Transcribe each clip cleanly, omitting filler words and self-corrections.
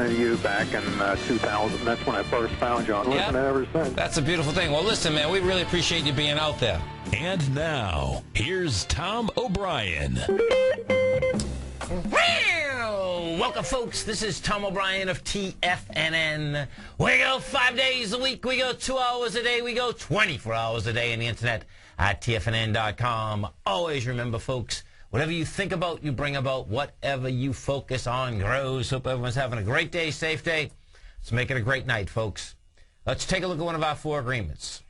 to you back in 2000. That's when I first found you. I've listened ever since. That's a beautiful thing. Well, listen, man, we really appreciate you being out there. And now, here's Tom O'Brien. Well, welcome, folks. This is Tom O'Brien of TFNN. We go 5 days a week. We go 2 hours a day. We go 24 hours a day on the internet at TFNN.com. Always remember, folks, whatever you think about, you bring about. Whatever you focus on grows. Hope everyone's having a great day, safe day. Let's make it a great night, folks. Let's take a look at one of our 4 agreements.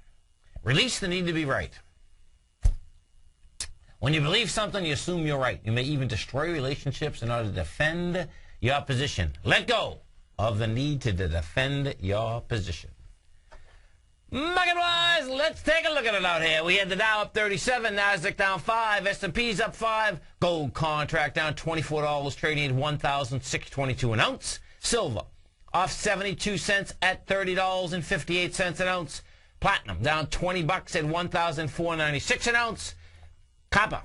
Release the need to be right. When you believe something, you assume you're right. You may even destroy relationships in order to defend your position. Let go of the need to defend your position. Market-wise, let's take a look at it out here. We had the Dow up 37, Nasdaq down 5, S&P's up 5, gold contract down $24, trading at $1,622 an ounce. Silver off 72 cents at $30.58 an ounce. Platinum down 20 bucks at $1,496 an ounce. Copper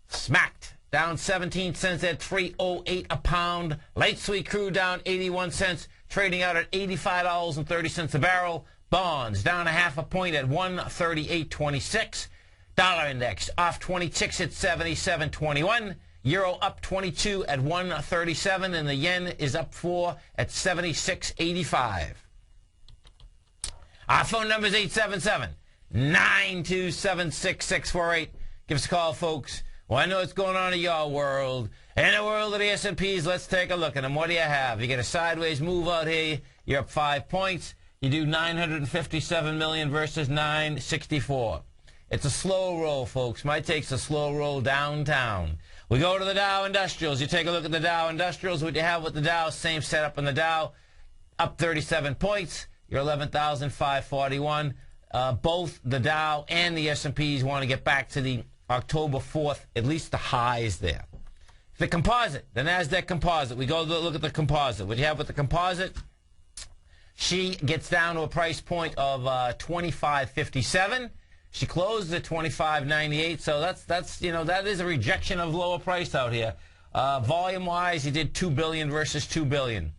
smacked down 17 cents at $3.08 a pound. Light sweet crude down 81 cents, trading out at $85.30 a barrel. Bonds down 0.5 point at 138.26. Dollar index off 26 at 77.21. Euro up 22 at 137, and the yen is up 4 at 76.85. Our phone number is 877-927-6648. Give us a call, folks. Well, I know what's going on in your world. In the world of the S&Ps, let's take a look at them. What do you have? You get a sideways move out here. You're up 5 points. You do 957 million versus 964. It's a slow roll, folks. My take's a slow roll downtown. We go to the Dow Industrials. You take a look at the Dow Industrials. What you have with the Dow, same setup in the Dow. Up 37 points. You're 11,541. Both the Dow and the S&Ps want to get back to the October 4th, at least the highs there. The composite, the NASDAQ composite. We go to look at the composite. What you have with the composite, she gets down to a price point of 25.57. She closed at 25.98, so that's you know, that is a rejection of lower price out here. Volume-wise, you did 2 billion versus 2 billion.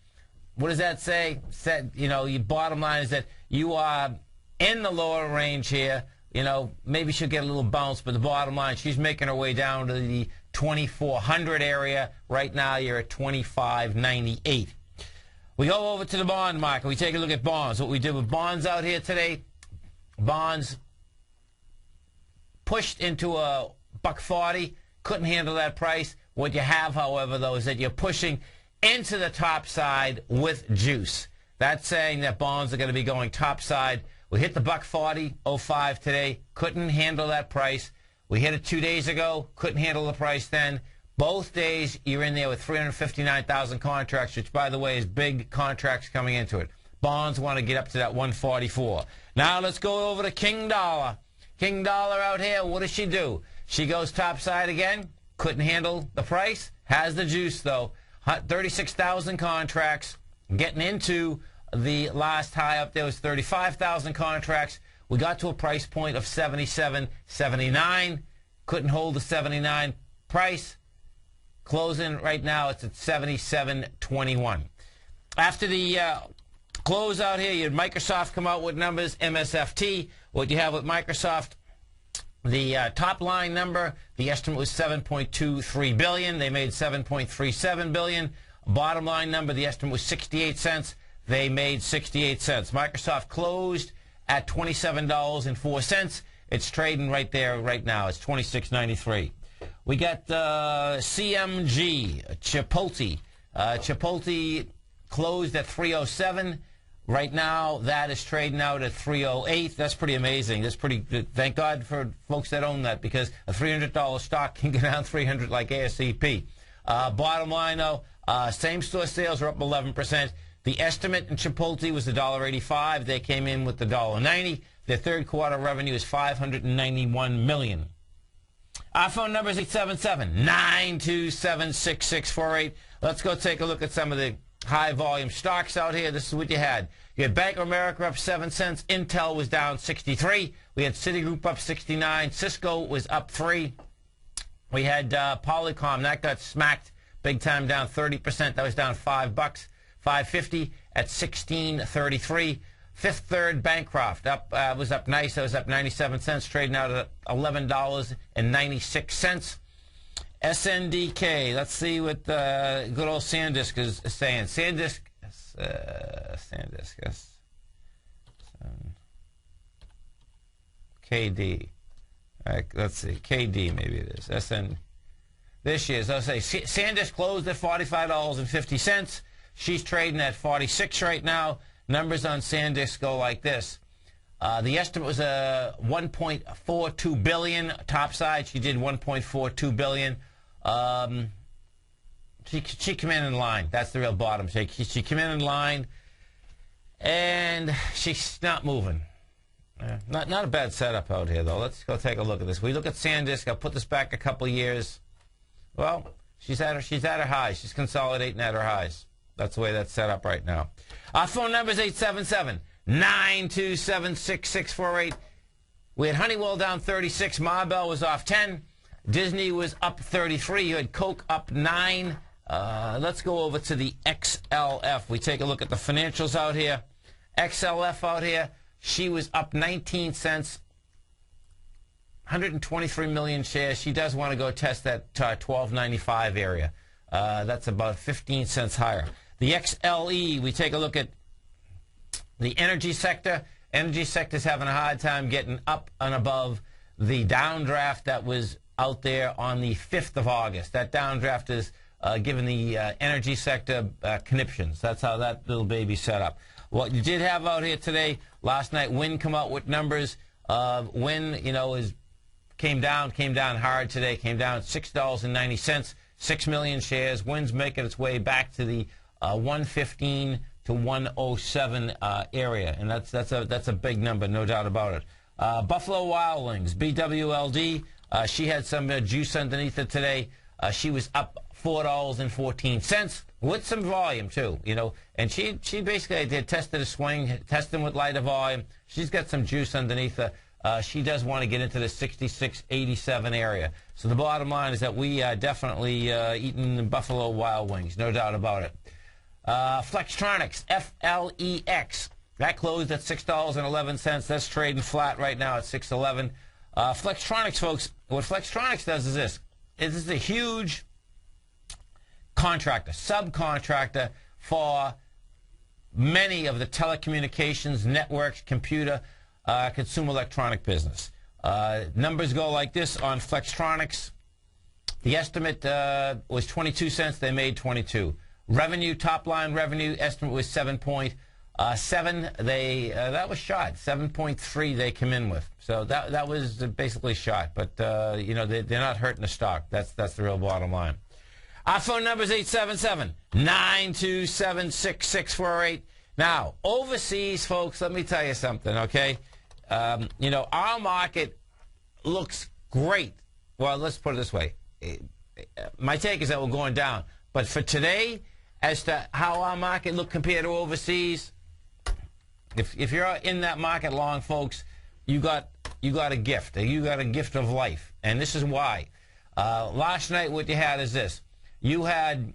What does that say? Said, you know, your bottom line is that you are in the lower range here. You know, maybe she'll get a little bounce, but the bottom line, she's making her way down to the 2,400 area. Right now, you're at 25.98. We go over to the bond market. We take a look at bonds. What we did with bonds out here today, bonds pushed into a $1.40, couldn't handle that price. What you have, however, though, is that you're pushing into the top side with juice. That's saying that bonds are going to be going top side. We hit the $1.40.05 today, couldn't handle that price. We hit it 2 days ago, couldn't handle the price then. Both days, you're in there with 359,000 contracts, which, by the way, is big contracts coming into it. Bonds want to get up to that 144. Now let's go over to King Dollar. King Dollar out here, what does she do? She goes topside again, couldn't handle the price, has the juice, though. 36,000 contracts, getting into the last high up there was 35,000 contracts. We got to a price point of 77.79. Couldn't hold the 79 price. Closing right now, it's at 77.21. After the close out here, you had Microsoft come out with numbers, MSFT. What you have with Microsoft, the top line number, the estimate was $7.23 billion. They made $7.37 billion. Bottom line number, the estimate was 68 cents. They made 68 cents. Microsoft closed at $27.04. It's trading right there right now. It's $26.93. We got CMG, Chipotle. Chipotle closed at $307. Right now, that is trading out at $308. That's pretty amazing. That's pretty good. Thank God for folks that own that, because a $300 stock can go down $300 like ASCP. Bottom line, though, same-store sales are up 11%. The estimate in Chipotle was $1.85. They came in with $1.90. Their third quarter revenue is $591 million. Our phone number is 877-927-6648. Let's go take a look at some of the high-volume stocks out here. This is what you had. You had Bank of America up 7 cents. Intel was down 63. We had Citigroup up 69. Cisco was up 3. We had Polycom. That got smacked big time, down 30%. That was down $5. 550 at 16.33. Fifth Third Bancroft was up nice. That was up 97 cents, trading out at $11.96. SNDK. Let's see what good old SanDisk is saying. SanDisk. Yes. KD. All right, let's see. KD, maybe it is. SN. There she is. I'll say SanDisk closed at $45.50. She's trading at 46 right now. Numbers on SanDisk go like this. The estimate was $1.42 billion topside. She did $1.42 billion. She came in line. That's the real bottom. She came in line, and she's not moving. Not a bad setup out here, though. Let's go take a look at this. We look at SanDisk. I'll put this back a couple of years. Well, she's at her highs. She's consolidating at her highs. That's the way that's set up right now. Our phone number is 877-927-6648. We had Honeywell down 36. Marvell was off 10. Disney was up 33. You had Coke up 9. Let's go over to the XLF. We take a look at the financials out here. XLF out here, she was up 19 cents. 123 million shares. She does want to go test that $12.95 area. That's about 15 cents higher. The XLE, we take a look at the energy sector. Energy sector's having a hard time getting up and above the downdraft that was out there on the 5th of August. That downdraft is giving the energy sector conniptions. That's how that little baby set up. What you did have out here today, last night, wind come out with numbers. Wind, came down hard today, came down $6.90, 6 million shares. Wind's making its way back to the 115 to 107 area, and that's a big number, no doubt about it. Buffalo Wild Wings, BWLD, she had some juice underneath it today. She was up $4.14 with some volume too, and she basically did tested a swing, testing with lighter volume. She's got some juice underneath her. She does want to get into the 66.87 area. So the bottom line is that we are definitely eating Buffalo Wild Wings, no doubt about it. Flextronics, FLEX, that closed at $6.11. That's trading flat right now at $6.11. Flextronics, folks, what Flextronics does is this. This is a huge contractor, subcontractor for many of the telecommunications, networks, computer, consumer electronic business. Numbers go like this on Flextronics. The estimate was 22 cents. They made 22. Revenue, top line revenue estimate was 7.7. That was shot. 7.3 they come in with. So that was basically shot. But they're not hurting the stock. That's the real bottom line. Our phone number is 877-927-6648. Now, overseas, folks, let me tell you something, okay? Our market looks great. Well, let's put it this way. My take is that we're going down. But for today, as to how our market look compared to overseas, if you're in that market long, folks, you got a gift. You got a gift of life. And this is why. Last night, what you had is this. You had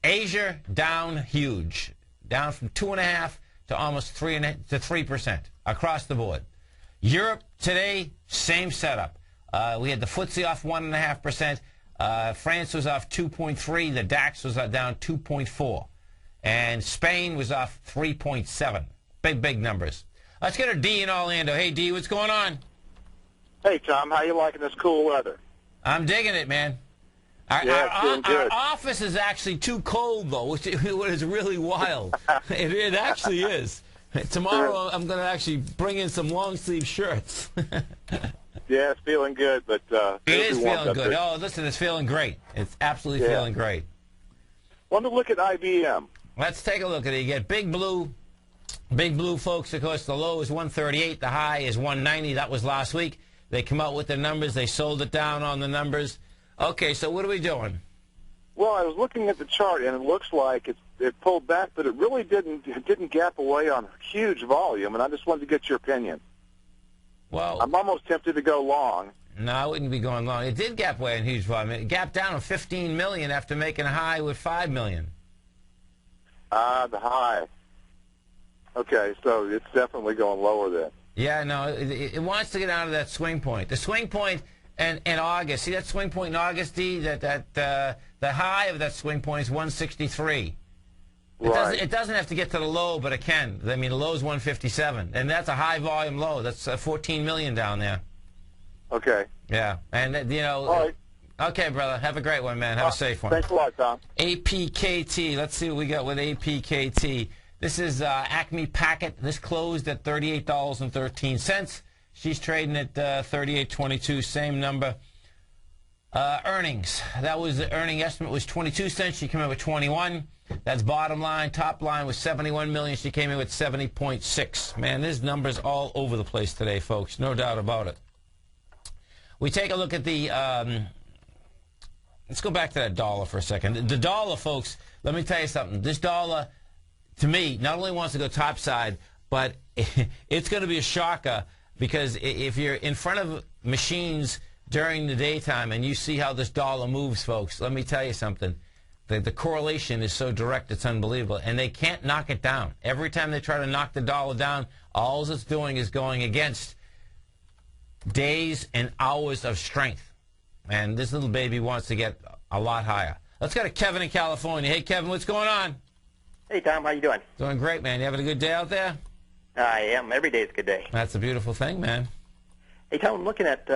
Asia down huge, down from 2.5% to almost 3% across the board. Europe today, same setup. We had the FTSE off 1.5%. France was off 2.3%. The DAX was down 2.4%. And Spain was off 3.7%. Big numbers. Let's get a D in Orlando. Hey, D, what's going on? Hey, Tom, how you liking this cool weather? I'm digging it, man. Our office is actually too cold, though, which is really wild. It actually is. Tomorrow, I'm going to actually bring in some long-sleeve shirts. Yeah, it's feeling good, but it is feeling good. Oh, listen, it's feeling great. It's absolutely feeling great. Want to look at IBM? Let's take a look at it. You get Big Blue, folks. Of course, the low is 138. The high is 190. That was last week. They come out with the numbers. They sold it down on the numbers. Okay, so what are we doing? Well, I was looking at the chart, and it looks like it pulled back, but it really didn't gap away on huge volume, and I just wanted to get your opinion. Well, I'm almost tempted to go long. No, I wouldn't be going long. It did gap away in huge volume. It gapped down on $15 million after making a high with $5 million. The high. Okay, so it's definitely going lower then. Yeah, no, it wants to get out of that swing point. The swing point in August, see that swing point in August, D? The high of that swing point is 163. It doesn't have to get to the low, but it can. I mean, the low is 157, and that's a high volume low. That's 14 million down there. Okay. Yeah, and you know. All right. Okay, brother. Have a great one, man. Have a safe one. Thanks a lot, Tom. APKT. Let's see what we got with APKT. This is Acme Packet. This closed at $38.13. She's trading at $38.22, same number. Earnings. That was the earning estimate was 22 cents. She came in with 21. That's bottom line. Top line was 71 million. She came in with 70.6. Man, there's numbers all over the place today, folks. No doubt about it. We take a look at the. Let's go back to that dollar for a second. The dollar, folks. Let me tell you something. This dollar, to me, not only wants to go topside, but it's going to be a shocker, because if you're in front of machines during the daytime and you see how this dollar moves, folks, let me tell you something. The correlation is so direct, it's unbelievable. And they can't knock it down. Every time they try to knock the dollar down, all it's doing is going against days and hours of strength. And this little baby wants to get a lot higher. Let's go to Kevin in California. Hey, Kevin, what's going on? Hey, Tom, how you doing? Doing great, man. You having a good day out there? I am. Every day is a good day. That's a beautiful thing, man. Hey, Tom, I'm looking at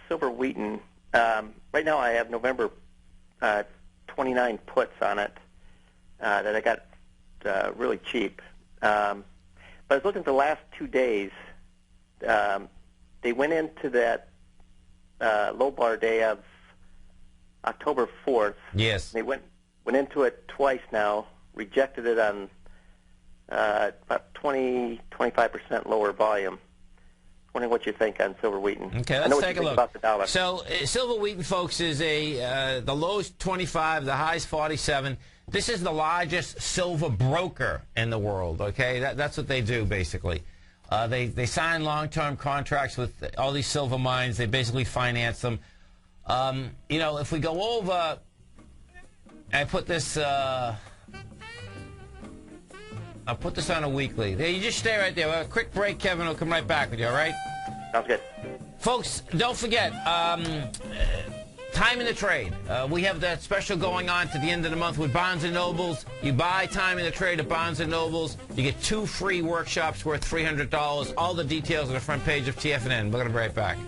silver wheaten. Right now I have November 29 puts on it that I got really cheap. But I was looking at the last 2 days. They went into that low bar day of October 4th. Yes. They went into it twice now, rejected it on about 25% lower volume. Wondering what you think on silver wheaten. Okay, I know let's what take you a think look. about the dollar. So silver wheaten, folks, is the low's 25, the high's 47. This is the largest silver broker in the world. Okay, that's what they do basically. They sign long-term contracts with all these silver mines. They basically finance them. You know, if we go over, I put this. I'll put this on a weekly. There, you just stay right there. A quick break, Kevin. We'll come right back with you, all right? Sounds good. Folks, don't forget, time in the trade. We have that special going on to the end of the month with Barnes & Nobles. You buy time in the trade at Barnes & Nobles. You get 2 free workshops worth $300. All the details on the front page of TFNN. We're going to be right back.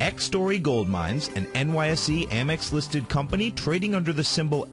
X-Story Gold Mines, an NYSE Amex-listed company trading under the symbol